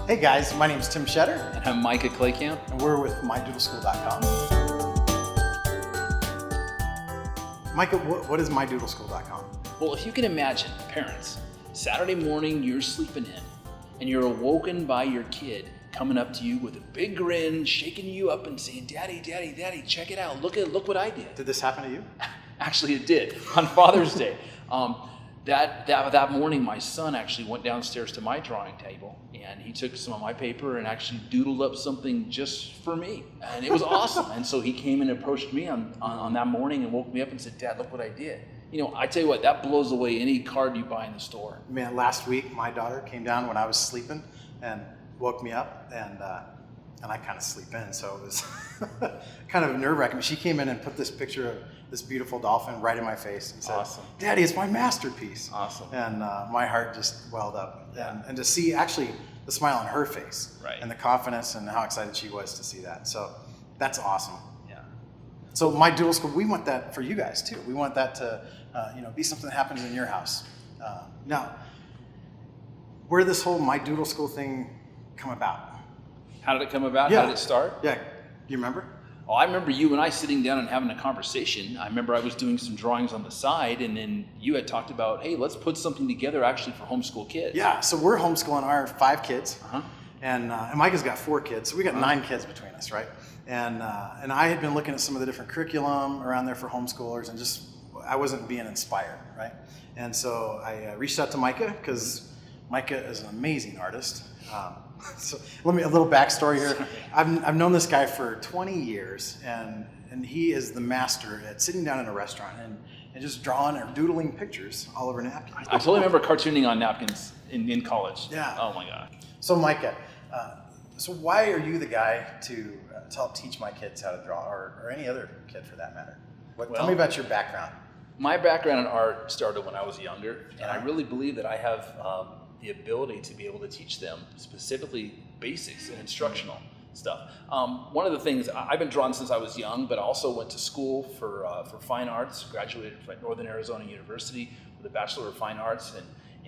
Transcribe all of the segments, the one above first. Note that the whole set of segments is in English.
Hey guys, my name is Tim Shetter. And I'm Micah Claycamp. And we're with mydoodleschool.com. Micah, what is mydoodleschool.com? Well, if you can imagine, parents, Saturday morning you're sleeping in and you're awoken by your kid coming up to you with a big grin, shaking you up and saying, Daddy, Daddy, Daddy, check it out. Look what I did. Did this happen to you? Actually, it did on Father's Day. That morning, my son actually went downstairs to my drawing table and he took some of my paper and actually doodled up something just for me. And it was awesome. And so he came and approached me on that morning and woke me up and said, Dad, look what I did. You know, I tell you what, that blows away any card you buy in the store. Man, last week, my daughter came down when I was sleeping and woke me up, and I kind of sleep in, so it was kind of nerve-wracking. She came in and put this picture of this beautiful dolphin right in my face and said, Awesome. Daddy, it's my masterpiece. Awesome. And my heart just welled up. Yeah. And to see actually the smile on her face, right, and the confidence and how excited she was to see that. So that's awesome. Yeah. So my Doodle School, we want that for you guys too. We want that to be something that happens in your house. Now, where did this whole My Doodle School thing come about? How did it come about? Yeah. How did it start? Yeah, you remember? Oh, I remember you and I sitting down and having a conversation. I remember I was doing some drawings on the side, and then you had talked about, hey, let's put something together actually for homeschool kids. Yeah, so we're homeschooling our 5 kids, Uh-huh. and Micah's got 4 kids, so we got 9 kids between us, right? And I had been looking at some of the different curriculum around there for homeschoolers, and just I wasn't being inspired, right? And so I reached out to Micah, because Micah is an amazing artist. So a little backstory here. I've known this guy for 20 years, and he is the master at sitting down in a restaurant and just drawing or doodling pictures all over napkins. I totally remember cartooning on napkins in college. Yeah. Oh my God. So Micah, so why are you the guy to help teach my kids how to draw, or any other kid for that matter? Tell me about your background. My background in art started when I was younger, and I Uh-huh. really believe that I have the ability to be able to teach them specifically basics and instructional stuff. One of the things, I've been drawing since I was young, but I also went to school for fine arts, graduated from Northern Arizona University with a Bachelor of Fine Arts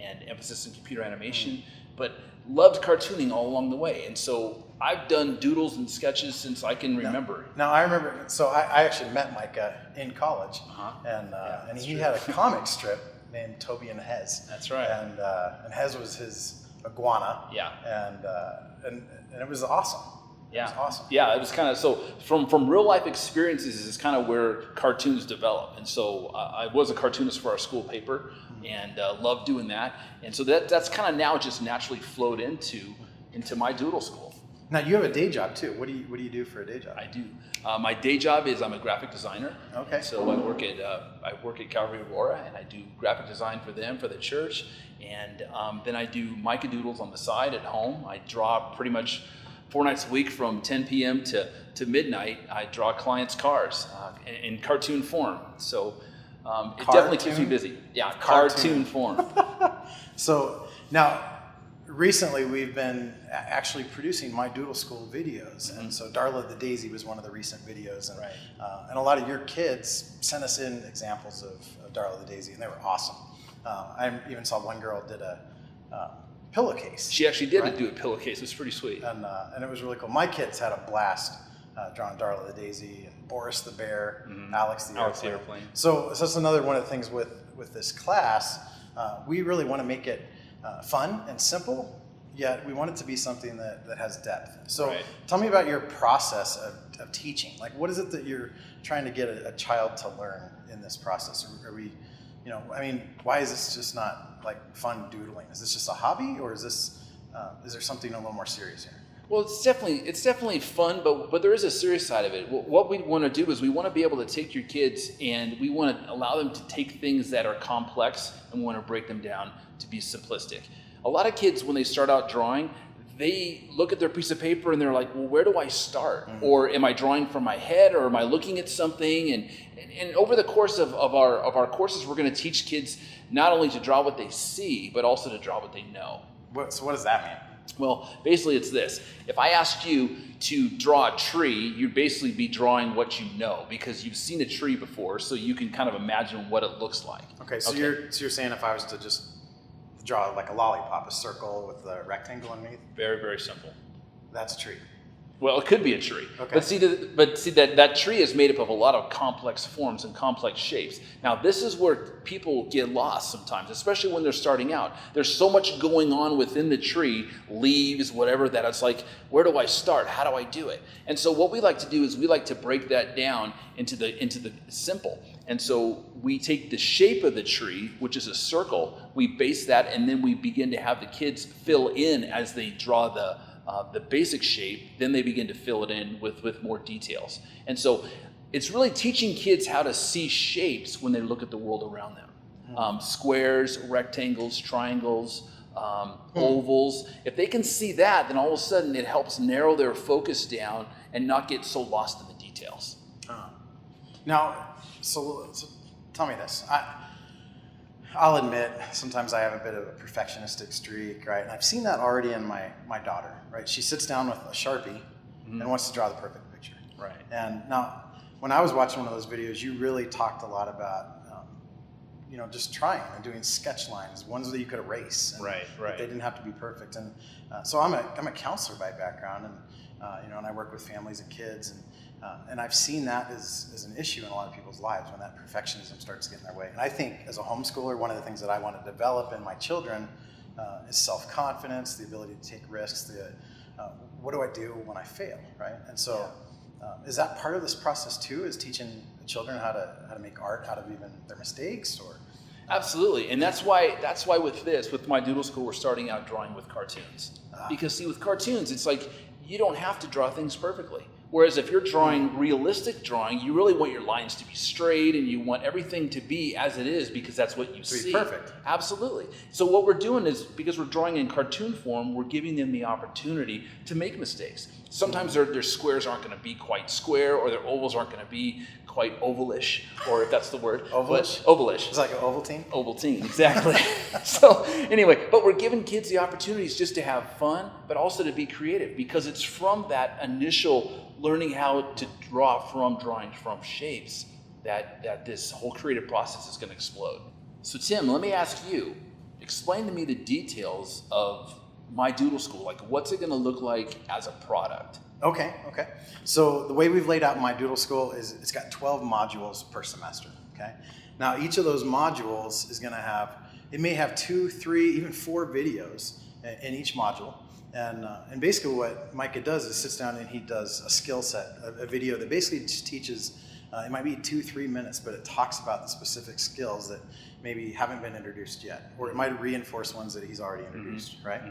and emphasis in computer animation, but loved cartooning all along the way. And so I've done doodles and sketches since I can remember. Now I remember, so I actually met Micah in college, and he had a comic strip named Toby and Hez. That's right. And Hez was his iguana. Yeah. And it was awesome. Yeah. It was awesome. Yeah, it was kind of, so from real life experiences is kind of where cartoons develop. And so I was a cartoonist for our school paper, and loved doing that. And so that's kind of now just naturally flowed into my Doodle School. Now you have a day job too. What do you do for a day job? I do. My day job is I'm a graphic designer. Okay. So I work at Calvary Aurora, and I do graphic design for them, for the church. And then I do Micah Doodles on the side at home. I draw pretty much 4 nights a week from 10 p.m. to midnight. I draw clients' cars in cartoon form. So it definitely keeps me busy. Yeah, cartoon form. So now, recently we've been actually producing My Doodle School videos, and so Darla the Daisy was one of the recent videos, and, Right. and a lot of your kids sent us in examples of Darla the Daisy, and they were awesome. I even saw one girl did a pillowcase. She actually did right? do a pillowcase. It was pretty sweet. And it was really cool. My kids had a blast drawing Darla the Daisy and Boris the bear, Alex the airplane. So that's another one of the things with this class. We really want to make it fun and simple, yet we want it to be something that has depth. So Right. Tell me about your process of teaching. Like, what is it that you're trying to get a child to learn in this process? Are we, why is this just not like fun doodling? Is this just a hobby, or is there something a little more serious here? Well, it's definitely fun, but there is a serious side of it. What we want to do is we want to be able to take your kids and we want to allow them to take things that are complex and we want to break them down to be simplistic. A lot of kids, when they start out drawing, they look at their piece of paper and they're like, well, where do I start? Mm-hmm. Or am I drawing from my head, or am I looking at something? And over the course of our courses, we're going to teach kids not only to draw what they see, but also to draw what they know. So what does that mean? Well, basically it's this. If I asked you to draw a tree, you'd basically be drawing what you know, because you've seen a tree before, so you can kind of imagine what it looks like. Okay, so you're saying if I was to just draw like a lollipop, a circle with a rectangle underneath. Very, very simple. That's a tree. Well, it could be a tree. Okay. But see that tree is made up of a lot of complex forms and complex shapes. Now, this is where people get lost sometimes, especially when they're starting out. There's so much going on within the tree, leaves, whatever, that it's like, where do I start? How do I do it? And so what we like to do is we like to break that down into the simple. And so we take the shape of the tree, which is a circle, we base that, and then we begin to have the kids fill in as they draw the basic shape. Then they begin to fill it in with more details. And so it's really teaching kids how to see shapes when they look at the world around them. Squares, rectangles, triangles, ovals. If they can see that, then all of a sudden it helps narrow their focus down and not get so lost in the details. Now, so tell me this. I'll admit, sometimes I have a bit of a perfectionistic streak, right? And I've seen that already in my daughter, right? She sits down with a Sharpie and wants to draw the perfect picture. Right. And now, when I was watching one of those videos, you really talked a lot about, just trying and doing sketch lines, ones that you could erase. And Right. They didn't have to be perfect. And so I'm a counselor by background, and I work with families and kids, and I've seen that as an issue in a lot of people's lives when that perfectionism starts getting in their way. And I think as a homeschooler, one of the things that I want to develop in my children is self-confidence, the ability to take risks, what do I do when I fail, right? And so is that part of this process too, is teaching children how to make art out of even their mistakes? Or Absolutely, and that's why with my Doodle School, we're starting out drawing with cartoons. Because see, with cartoons, it's like you don't have to draw things perfectly. Whereas if you're drawing realistic drawing, you really want your lines to be straight and you want everything to be as it is because that's what you see. To be perfect. Absolutely. So what we're doing is, because we're drawing in cartoon form, we're giving them the opportunity to make mistakes. Sometimes their squares aren't going to be quite square, or their ovals aren't going to be quite ovalish, or if that's the word. Ovalish? Ovalish. It's like an Ovaltine? Ovaltine, exactly. So anyway, but we're giving kids the opportunities just to have fun, but also to be creative, because it's from that initial learning how to draw from drawings from shapes that this whole creative process is going to explode. So Tim, let me ask you, explain to me the details of my Doodle School. Like, what's it going to look like as a product? Okay. So the way we've laid out my Doodle School is it's got 12 modules per semester, okay? Now, each of those modules is gonna have, it may have 2, 3, even 4 videos in each module. And basically what Micah does is sits down and he does a skill set, a video that basically just teaches, it might be 2-3 minutes, but it talks about the specific skills that maybe haven't been introduced yet, or it might reinforce ones that he's already introduced, right?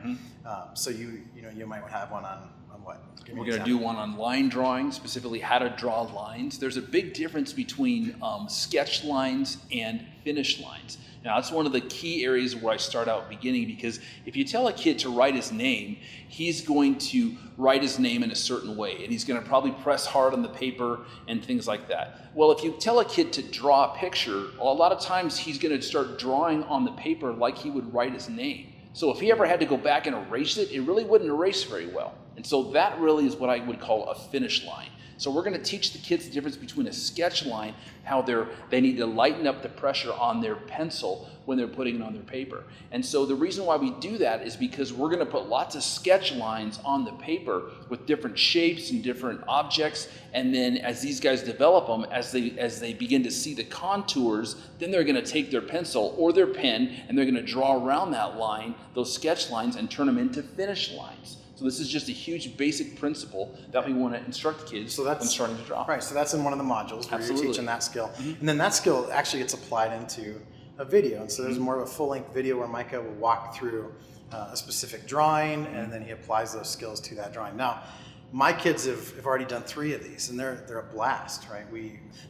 So you might have one on what? We're going to do one on line drawing, specifically how to draw lines. There's a big difference between sketch lines and finish lines. Now, that's one of the key areas where I start out beginning, because if you tell a kid to write his name, he's going to write his name in a certain way, and he's going to probably press hard on the paper and things like that. Well, if you tell a kid to draw a picture, well, a lot of times he's going to start drawing on the paper like he would write his name. So if he ever had to go back and erase it, it really wouldn't erase very well. And so that really is what I would call a finish line. So we're going to teach the kids the difference between a sketch line, how they need to lighten up the pressure on their pencil when they're putting it on their paper. And so the reason why we do that is because we're going to put lots of sketch lines on the paper with different shapes and different objects. And then as these guys develop them, as they begin to see the contours, then they're going to take their pencil or their pen and they're going to draw around that line, those sketch lines, and turn them into finish lines. So this is just a huge basic principle that we want to instruct kids when starting to draw. Right, so that's in one of the modules where Absolutely. you're teaching that skill. And then that skill actually gets applied into a video. And so there's more of a full-length video where Micah will walk through a specific drawing, and then he applies those skills to that drawing. Now, my kids have already done 3 of these, and they're a blast, right?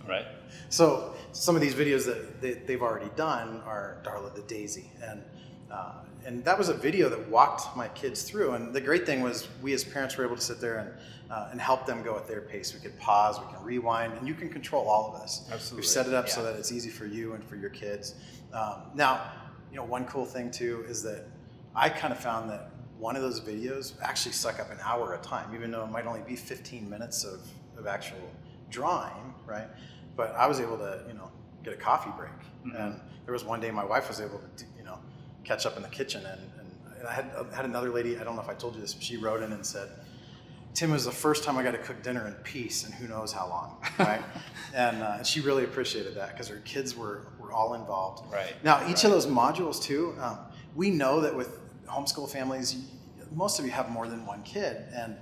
Right. So some of these videos that they've already done are Darla the Daisy, and that was a video that walked my kids through. And the great thing was we as parents were able to sit there and help them go at their pace. We could pause, we can rewind, and you can control all of this. Absolutely. We've set it up so that it's easy for you and for your kids. Now, one cool thing too is that I kind of found that one of those videos actually suck up an hour at a time, even though it might only be 15 minutes of actual drawing, right? But I was able to, get a coffee break. And there was one day my wife was able to, catch up in the kitchen. And I had another lady, I don't know if I told you this, but she wrote in and said, Tim, it was the first time I got to cook dinner in peace and who knows how long, right? And she really appreciated that because her kids were all involved. Right. Now, each of those modules too, we know that with homeschool families, most of you have more than one kid, and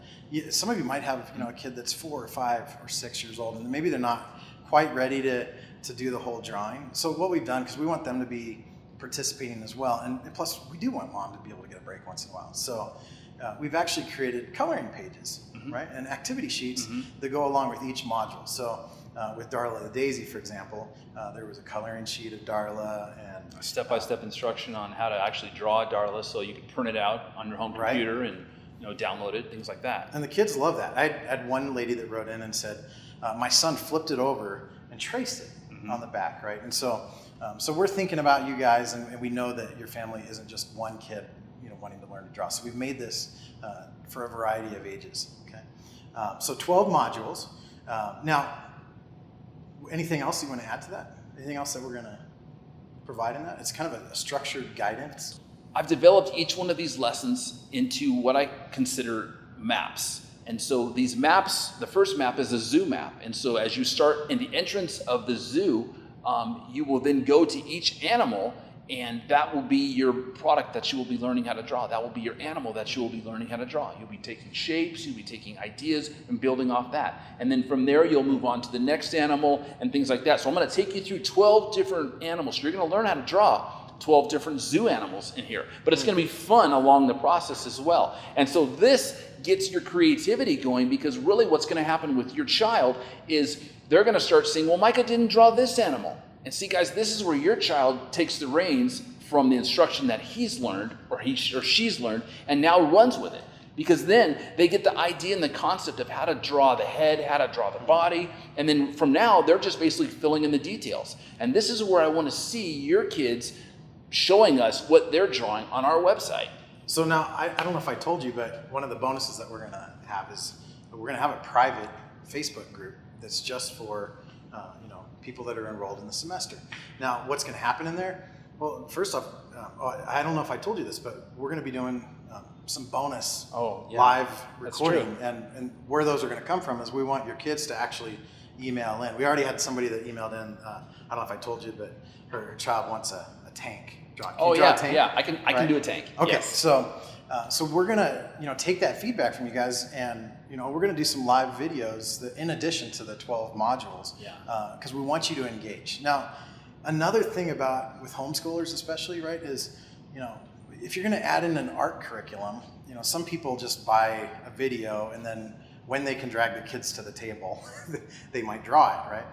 some of you might have a kid that's 4 or 5 or 6 years old, and maybe they're not quite ready to do the whole drawing. So what we've done, because we want them to be participating as well, and plus we do want mom to be able to get a break once in a while. So we've actually created coloring pages, right, and activity sheets that go along with each module. So with Darla the Daisy, for example, there was a coloring sheet of Darla and a step-by-step instruction on how to actually draw Darla, so you can print it out on your home computer and download it, things like that. And the kids love that. I had one lady that wrote in and said, my son flipped it over and traced it on the back, right? And so we're thinking about you guys, and we know that your family isn't just one kid wanting to learn to draw. So we've made this for a variety of ages, okay? So 12 modules. Now, anything else you want to add to that? Anything else that we're going to provide in that? It's kind of a structured guidance. I've developed each one of these lessons into what I consider maps. And so these maps, the first map is a zoo map. And so as you start in the entrance of the zoo, you will then go to each animal, and that will be your product that you will be learning how to draw. That will be your animal that you will be learning how to draw. You'll be taking shapes, you'll be taking ideas and building off that. And then from there, you'll move on to the next animal and things like that. So I'm going to take you through 12 different animals. So you're going to learn how to draw 12 different zoo animals in here. But it's going to be fun along the process as well. And so this gets your creativity going, because really what's going to happen with your child is they're going to start saying, well, Micah didn't draw this animal. And see, guys, this is where your child takes the reins from the instruction that he's learned or he or she's learned and now runs with it. Because then they get the idea and the concept of how to draw the head, how to draw the body. And then from now, they're just basically filling in the details. And this is where I want to see your kids showing us what they're drawing on our website. So now, I don't know if I told you, but one of the bonuses that we're going to have is we're going to have a private Facebook group that's just for people that are enrolled in the semester. Now, what's going to happen in there? Well, first off, I don't know if I told you this, but we're going to be doing some bonus live recording. And where those are going to come from is we want your kids to actually email in. We already had somebody that emailed in. I don't know if I told you, but her child wants a tank drawn. Can you draw a tank? Yeah, I can do a tank. Okay, yes. So we're gonna take that feedback from you guys, and we're gonna do some live videos that, in addition to the 12 modules, because we want you to engage. Now, another thing with homeschoolers especially, right, is if you're gonna add in an art curriculum, some people just buy a video and then when they can drag the kids to the table, they might draw it, right?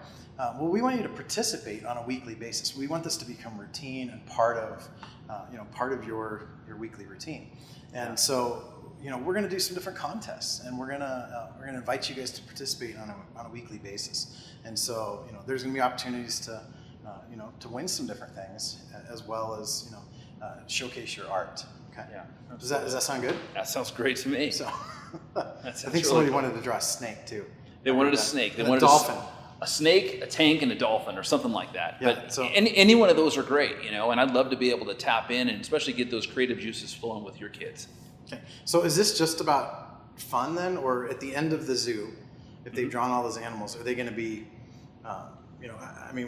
Well, we want you to participate on a weekly basis. We want this to become routine and part of your weekly routine. And so, we're going to do some different contests, and we're going to invite you guys to participate on a weekly basis. And so, there's going to be opportunities to win some different things, as well as showcase your art. Okay. Yeah. Does that sound good? That sounds great to me. So, I think somebody wanted to draw a snake too. They wanted a snake. They wanted a dolphin. A snake, a tank, and a dolphin, or something like that. Yeah, but any one of those are great, and I'd love to be able to tap in and especially get those creative juices flowing with your kids. Okay. So is this just about fun then, or at the end of the zoo, if they've drawn all those animals, are they going to be,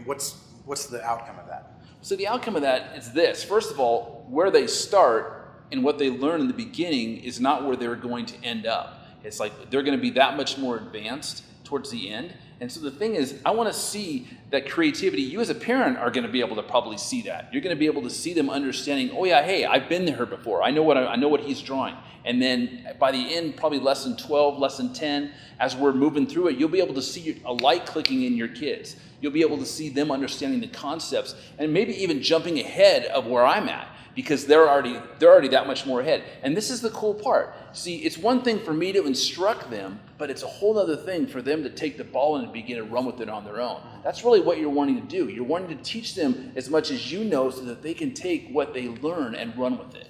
what's the outcome of that? So the outcome of that is this. First of all, where they start and what they learn in the beginning is not where they're going to end up. It's like they're going to be that much more advanced towards the end. And so the thing is, I want to see that creativity. You as a parent are going to be able to probably see that. You're going to be able to see them understanding, oh yeah, hey, I've been there before. I know what he's drawing. And then by the end, probably lesson 12, lesson 10, as we're moving through it, you'll be able to see a light clicking in your kids. You'll be able to see them understanding the concepts and maybe even jumping ahead of where I'm at, because they're already that much more ahead. And this is the cool part. See, it's one thing for me to instruct them, but it's a whole other thing for them to take the ball and begin to run with it on their own. That's really what you're wanting to do. You're wanting to teach them as much as you know so that they can take what they learn and run with it.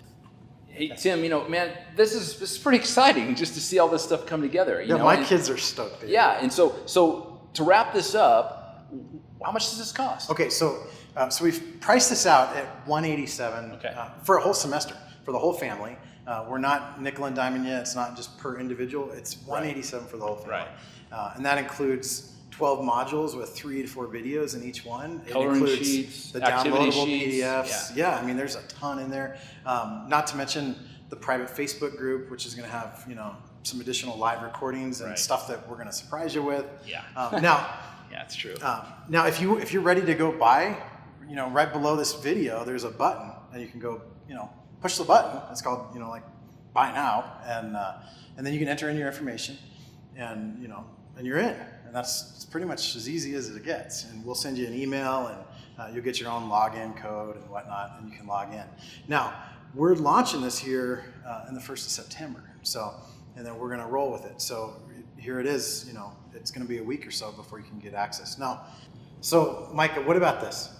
Hey, Tim, man, this is pretty exciting just to see all this stuff come together. My kids are stoked. Yeah, and so to wrap this up, how much does this cost? Okay, so So we've priced this out at $187 Okay. For a whole semester, for the whole family. We're not nickel and diming yet. It's not just per individual. It's $187 for the whole family. Right. And that includes 12 modules with 3 to 4 videos in each one. Coloring it includes sheets, the activity downloadable sheets. PDFs. Yeah, I mean, there's a ton in there. Not to mention the private Facebook group, which is going to have, some additional live recordings and stuff that we're going to surprise you with. Yeah. Now, yeah, it's true. now, if you're ready to go buy, right below this video, there's a button, and you can go, push the button. It's called, like, buy now, and then you can enter in your information, and and you're in, and it's pretty much as easy as it gets. And we'll send you an email, and you'll get your own login code and whatnot, and you can log in. Now, we're launching this here in the 1st of September, and then we're going to roll with it. So here it is. It's going to be a week or so before you can get access. Now, so Micah, what about this?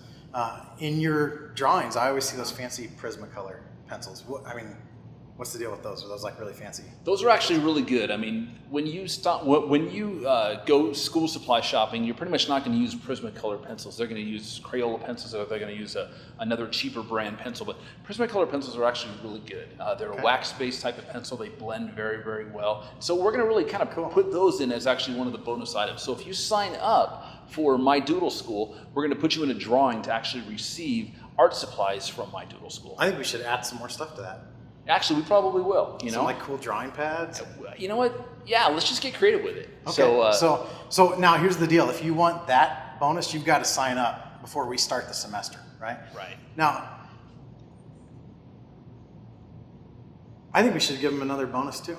In your drawings, I always see those fancy Prismacolor pencils. What's the deal with those? Are those like really fancy? Those are actually really good. I mean, when you go school supply shopping, you're pretty much not going to use Prismacolor pencils. They're going to use Crayola pencils, or they're going to use another cheaper brand pencil. But Prismacolor pencils are actually really good. They're a wax-based type of pencil. They blend very, very well. So we're going to really kind of put those in as actually one of the bonus items. So if you sign up for My Doodle School, we're going to put you in a drawing to actually receive art supplies from My Doodle School. I think we should add some more stuff to that. Actually, we probably will. Some like cool drawing pads. You know what? Yeah, let's just get creative with it. Okay. So now here's the deal. If you want that bonus, you've got to sign up before we start the semester, right? Right. Now, I think we should give them another bonus too.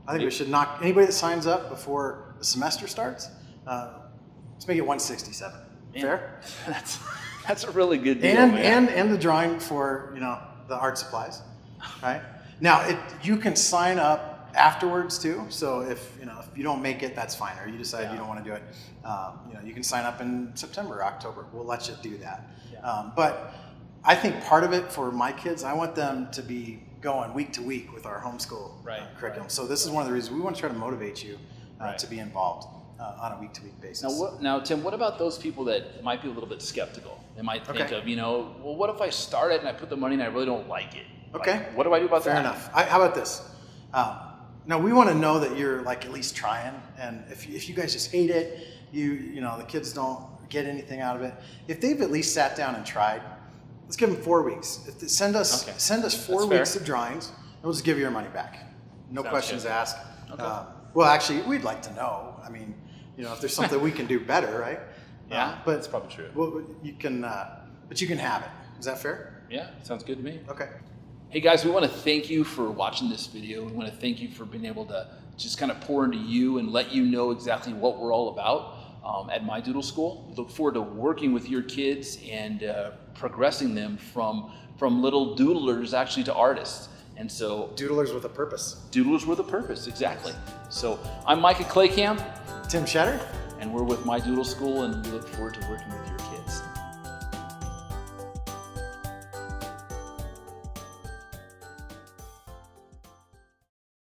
I think we should knock anybody that signs up before the semester starts. Let's make it 167. Man, fair? That's a really good deal. And the drawing for the art supplies. Right. Now, you can sign up afterwards too. So if you don't make it, that's fine. Or you decide you don't want to do it, you can sign up in September, October. We'll let you do that. Yeah. But I think part of it for my kids, I want them to be going week to week with our homeschool curriculum. So this is one of the reasons we want to try to motivate you to be involved on a week-to-week basis. Now, Tim, what about those people that might be a little bit skeptical? They might think of, well, what if I start it and I put the money and I really don't like it? Okay. Like, what do I do about that? Fair enough. How about this? Now, we want to know that you're like at least trying, and if you guys just hate it, the kids don't get anything out of it. If they've at least sat down and tried, let's give them 4 weeks. Send us 4 weeks of drawings, and we'll just give you your money back. No questions asked. Okay. Well, actually, we'd like to know. I mean, if there's something we can do better, right? Yeah, but that's probably true. Well, you can have it. Is that fair? Yeah, sounds good to me. Okay. Hey guys, we want to thank you for watching this video. We want to thank you for being able to just kind of pour into you and let you know exactly what we're all about at My Doodle School. We look forward to working with your kids and progressing them from little doodlers actually to artists. And so doodlers with a purpose. Doodlers with a purpose, exactly. So I'm Micah Claycamp. Tim Shatter. And we're with My Doodle School, and we look forward to working with your